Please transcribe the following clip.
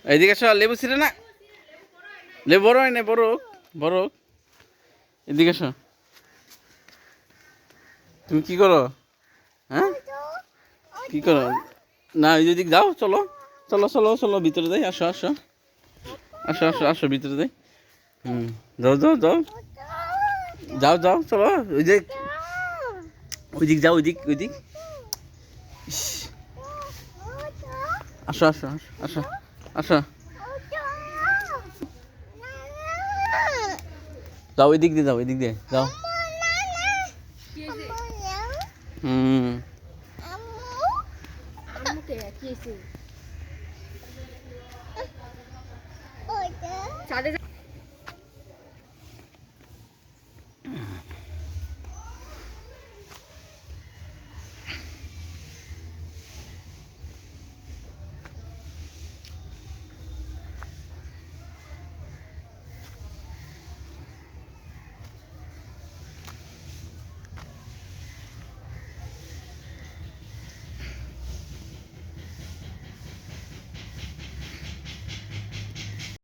এইদিকে আসো, লেবু ছিঁড়ে না, লেবু বড় হয় না, বড় হোক, বড় হোক। এদিকে আসো। তুমি কি করো? হ্যাঁ, কি করো? না ওই দিক যাও, চলো চলো চলো চলো, ভিতরে যাই, আসো আসো আসো আসো আসো, ভিতরে যাই। হুম, যাও যাও যাও যাও যাও, চলো ওই যে, ওই দিক যাও, ওই দিক ওই দিক। ইস, আসো আসো আসো আসো আসো, যাও ওই দিক দিয়ে, যাও ওই দিক দিয়ে যাও। হুম, ছাদে